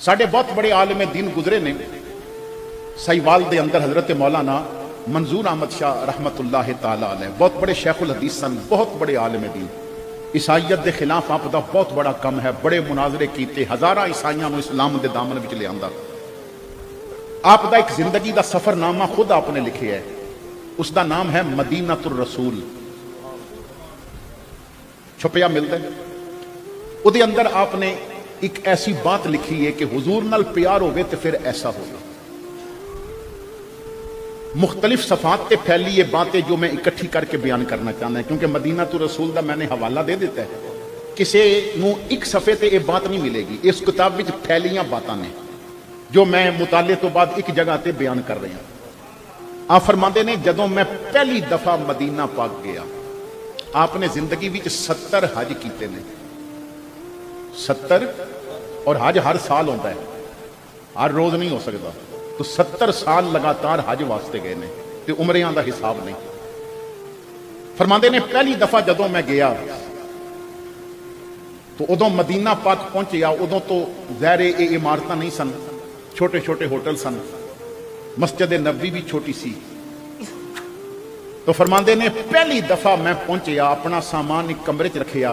साढ़े बहुत बड़े आलिम दीन गुजरे ने। साहिवाल के अंदर हजरत मौलाना मंजूर अहमद शाह रहमतुल्लाह ताला अलैह बहुत बड़े शेखुल हदीस सन, बहुत बड़े आलिम दीन। ईसाईयत के खिलाफ आपका बहुत बड़ा कम है, बड़े मुनाजरे किए, हज़ारां ईसाइयां नूं इस्लाम के दामन विच लिआंदा। आपका एक जिंदगी का सफरनामा खुद आपने लिखे है, उसका नाम है मदीनतुर रसूल। छुपिया मिलता है उहदे अंदर आपने एक ऐसी बात लिखी है कि हुजूर नाल प्यार होवे तो फिर ऐसा होगा। मुख्तलिफ सफात पे फैली ये बातें जो मैं इकट्ठी करके बयान करना चाहता है, क्योंकि मदीनतुर रसूल का मैंने हवाला दे दिता है। किसी नूं एक सफ़े ते ये बात नहीं मिलेगी, इस किताब में फैलियां बातां ने जो मैं मुताले तो बाद एक जगह ते बयान कर रहा हूं। आप फरमाते ने जदों मैं पहली दफा मदीना पाक गया, आपने जिंदगी में 70 हज किए ने। 70 और हज हर साल होता है, हर रोज नहीं हो सकता। तो 70 साल लगातार हज वास्ते गए ने, तो उमरियां का हिसाब नहीं। फरमाते ने पहली दफा जदों मैं गया तो उदों मदीना पाक पहुंचिया, उदों तो ज़ाहिर ये इमारत नहीं सन, छोटे छोटे होटल सन, मस्जिद नबवी भी छोटी सी। तो फरमाते ने पहली दफा मैं पहुंचिया, अपना सामान एक कमरे च रखिया,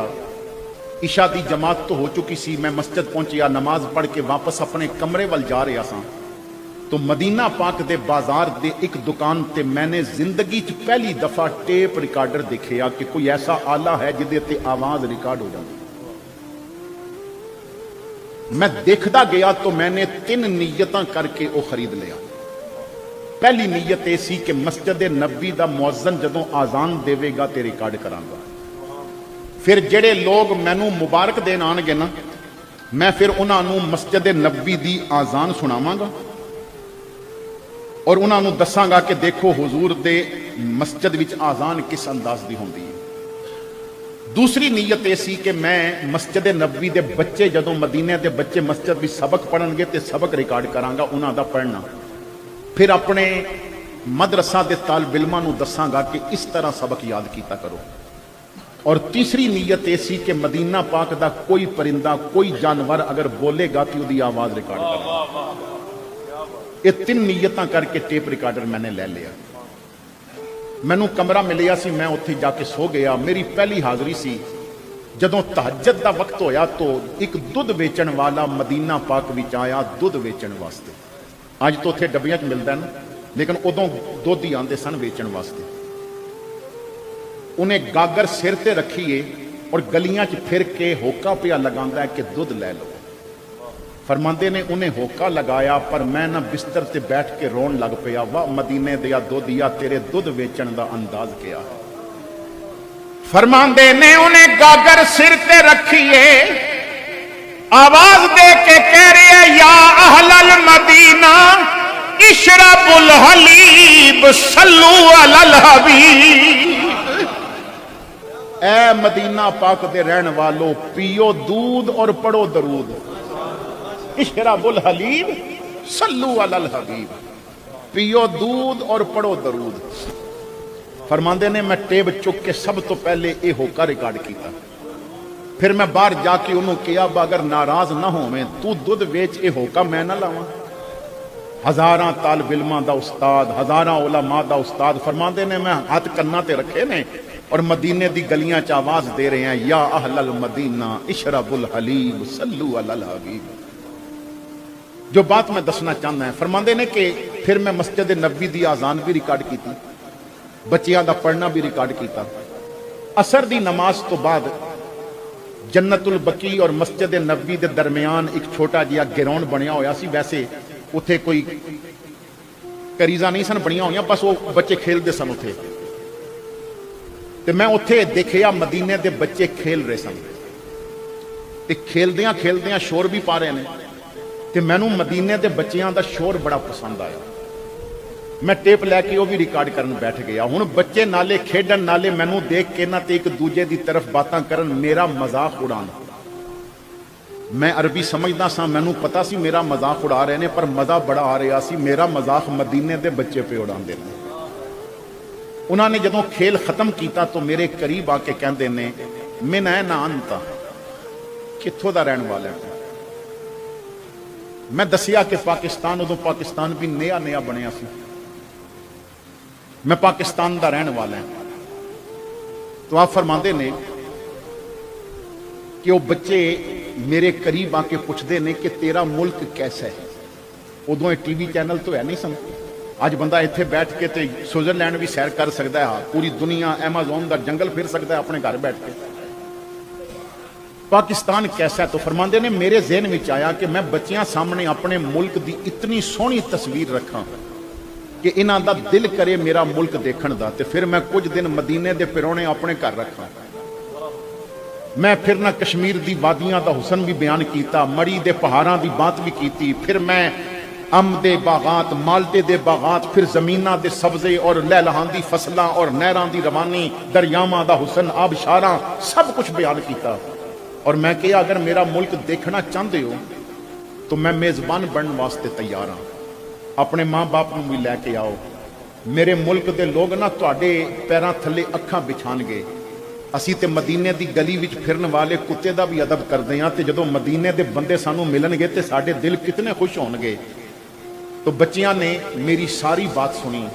इशा की जमात तो हो चुकी सी, मैं मस्जिद पहुंचिया, नमाज पढ़ के वापस अपने कमरे वाल जा रहा सा तो मदीना पाक दे बाजार दे एक दुकान ते मैंने जिंदगी च पहली दफा टेप रिकॉर्डर देखिया कि कोई ऐसा आला है जिदे ते आवाज रिकॉर्ड हो जाती। मैं देखता गया तो मैंने 3 नीयतां करके वो खरीद लिया। पहली नीयत यह सी कि मस्जिद नबी का मुअज्जिन जदों आजान देवेगा तो रिकॉर्ड करांगा। फिर जेड़े लोग मैनू मुबारक देन आणगे ना, मैं फिर उन्होंने मस्जिद नबी की आजान सुनावांगा और उन्होंने दसांगा कि देखो हुजूर दे मस्जिद विच आजान किस अंदाज की होंदी है। दूसरी नीयत यह सी कि मैं मस्जिद नबी के बच्चे जदों मदीने के बच्चे मस्जिद भी सबक पढ़नगे तो सबक रिकॉर्ड करांगा उन्हों का पढ़ना। फिर अपने मदरसा के तालिब इल्मां नूं दसांगा कि इस तरह सबक याद किया करो। और तीसरी नीयत यह सी कि मदीना पाक का कोई परिंदा कोई जानवर अगर बोलेगा तो उसकी आवाज रिकॉर्ड करो। ये 3 नीयतां करके टेप रिकॉर्डर मैंने ले लिया। मैनू कमरा मिलिया सी, मैं उत्थे जाके सो गया। मेरी पहली हाज़री सी जदों तहज्जुद का वक्त होया तो एक दुध वेचण वाला मदीना पाक विच आया दुध वेचण वास्ते। अज तो उत्थे डब्बियां च मिलदा ना, लेकिन उदों दुध ही आंदे सन वेचण वास्ते। उन्हें गागर सिर ते रखीए और गलियां च फिर के होका पिया लगांदा है कि दुध लै लो। फरमाते ने उन्हें होका लगाया पर मैं ना बिस्तर से बैठ के रोन लग पिया, वाह मदीने दिया दुधिया तेरे दुध वेचण का अंदाज क्या। फरमाते ने उन्हें गागर सिर ते रखीए, आवाज दे के कह रहे या अहलल मदीना इशरबुल हलीब सल्लू अलल हबीब। ऐ मदीना पाक दे रहन वालों पियो दूध और पढ़ो दरूद। इशरबुल हलीब सल्लू अलल हबीब, पियो दूध और पढ़ो दरूद। फरमांदे ने मैं टेब चुक के सब तो पहले ये होका रिकॉर्ड किया। फिर मैं बाहर जाके उन्होंने कहा अगर नाराज ना होवे तू दुध वेच ये होका मैं ना लावां। हज़ारां तालिब इल्मां दा उस्ताद, हज़ारां उलमा दा उस्ताद फरमांदे ने मैं हाथ कन्ना ते रखे ने और मदीने दी गलियां च आवाज दे रहे हैं या अहलल मदीना इशरबुल हलीब सल्लू अलल हबीब। जो बात मैं दसना चाहता है, फरमाते ने कि फिर मैं मस्जिद नबी की आजान भी रिकॉर्ड की, बच्चियां का पढ़ना भी रिकॉर्ड किया। असर की नमाज तो बाद जन्नतुल बकी और मस्जिद नबी के दरमियान एक छोटा जिहा गिराउंड बनया होया सी। वैसे उत्थे कोई करीजा नहीं सन बनिया हुई, बस वो बच्चे खेलते सन उत्थे। तो मैं उत्थे देखिया मदीने के बच्चे खेल रहे सन, खेलदियां खेलदियां शोर भी पा रहे हैं। तो मैनू मदीने के बच्चों का शोर बड़ा पसंद आया। मैं टेप लैके वो भी रिकॉर्ड करन बैठ गया। हुण बच्चे नाले खेडन नाले मैनू देख के ना ते एक दूजे की तरफ बातां करन, मेरा मजाक उड़ान। मैं अरबी समझदा सा, मैनू पता सी मेरा मजाक उड़ा रहे हैं, पर मजा बड़ा आ रहा सी। मेरा मजाक मदीने के बच्चे पे उड़ाते हैं। उन्होंने जदों खेल खत्म किया तो मेरे करीब आके कहते ने मैं ना अंता कित्थों दा रहन वाला है। मैं दसिया कि पाकिस्तान उदों पाकिस्तान भी नया नया बनया सी। मैं पाकिस्तान का रहने वाला है। तो आप फरमाते ने कि वो बच्चे मेरे करीब आके पूछते ने कि तेरा मुल्क कैसा है। उदों ये टीवी चैनल तो है नहीं सन। अज बंदा इत्थे बैठ के ते स्विट्जरलैंड भी सैर कर सकता है, पूरी दुनिया एमाजोन का जंगल फिर सकता है अपने घर बैठ के। पाकिस्तान कैसा है? तो फरमाते ने मेरे ज़हन में आया कि मैं बच्चियां सामने अपने मुल्क की इतनी सोहनी तस्वीर रखा कि इन्हां दा दिल करे मेरा मुल्क देखण दा, ते फिर मैं कुछ दिन मदीने दे पिरोने अपने घर रखा। मैं फिर ना कश्मीर दी वादियां दा हुसन भी बयान किया, मड़ी दे पहाड़ां दी बात भी की, फिर मैं अंब दे बागात, माल्टे दे बागात, फिर जमीना दे सब्जे और लहलहांदी फसलां और नहरां दी रवानी, दरियावां दा हुसन, आबशारां, सब कुछ बयान किया। और मैं कहा अगर मेरा मुल्क देखना चाहते हो तो मैं मेज़बान बनने वास्ते तैयार हाँ। अपने माँ बाप को भी लैके आओ। मेरे मुल्क के लोग ना तुहाडे पैरां थले अखां बिछाणगे। असीं ते मदीने की गली विच फिरन वाले कुत्ते का भी अदब करते हैं, तो जदों मदीने के बंदे सानू मिलणगे तो साडे दिल कितने खुश होणगे। तो बच्चियां ने मेरी सारी बात सुनी।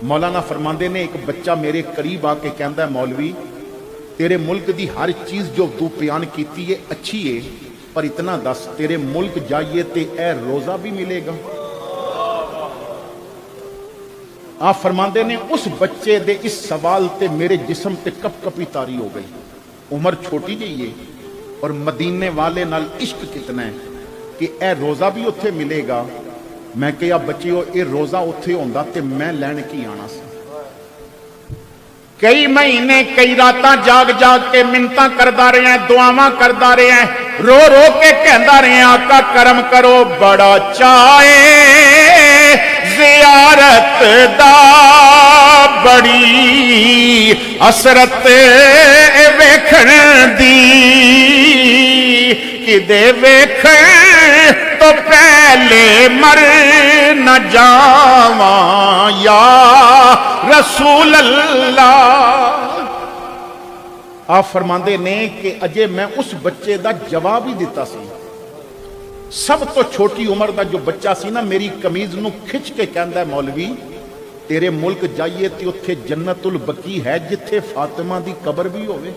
मौलाना फरमांदे ने एक बच्चा मेरे करीब आके कहंदा, मौलवी तेरे मुल्क की हर चीज़ जो तू बयान की है अच्छी है, पर इतना दस तेरे मुल्क जाइए तो ए रोज़ा भी मिलेगा? आप फरमाते ने उस बच्चे दे इस सवाल ते मेरे जिस्म ते कप कपी तारी हो गई। उम्र छोटी जी है और मदीने वाले नाल इश्क कितना है कि ए रोज़ा भी उत्थे मिलेगा। मैं कहा बच्चियो ये रोज़ा उत्थे होंदा ते मैं लैण की आना सी। कई महीने कई रातां जाग जाग के मिन्नतां करदा रहा, दुआवां करदा रहा, रो रो के कहंदा रहा आका करम करो, बड़ा चाहे ज़ियारत दा, बड़ी असरत वेखण दी, किदे वेखण तो पहले मर न जावा या रसूल अल्लाह। आप फरमाते ने कि अजे मैं उस बच्चे का जवाब ही दिता सी। सब तो छोटी उम्र का जो बच्चा सी ना, मेरी कमीज नू खिंच के कहंदा, मौलवी तेरे मुल्क जाइए तो उत्थे जन्नतुल बकी है जिथे फातिमा दी कबर भी होवे।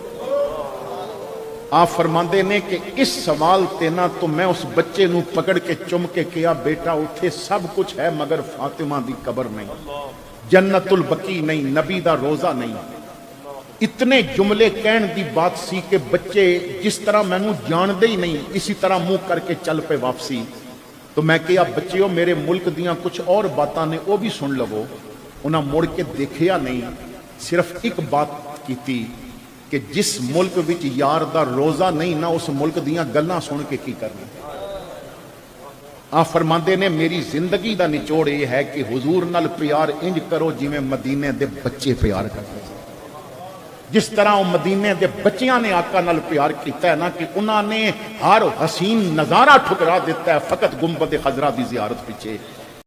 आप फरमाते ने कि इस सवाल ते ना तो मैं उस बच्चे नू पकड़ के चुम के कहा, बेटा उत्थे सब कुछ है मगर फातिमा दी कबर नहीं, जन्नतुल बकी नहीं, नबी दा रोज़ा नहीं। इतने जुमले कहण दी बात सी कि बच्चे जिस तरह मैनू जानते ही नहीं इसी तरह मुंह करके चल पे वापसी। तो मैं कहा बच्चियों मेरे मुल्क दियां कुछ और बातां ने वो भी सुन लवो। उन्हें मुड़ के देखिया नहीं, सिर्फ एक बात की कि जिस मुल्क विच यार दा रोज़ा नहीं ना, उस मुल्क दियां गल्लां सुन के की करना। आप फरमाते ने मेरी जिंदगी का निचोड़ ये है कि हुजूर नाल प्यार इंज करो जिवें मदीने दे बच्चे प्यार करते। जिस तरह वो मदीने दे बच्चियां ने आका नाल प्यार किया है ना, कि उन्होंने हर हसीन नज़ारा ठुकरा दिता है फकत गुंबद खजरा की जियारत पिछे।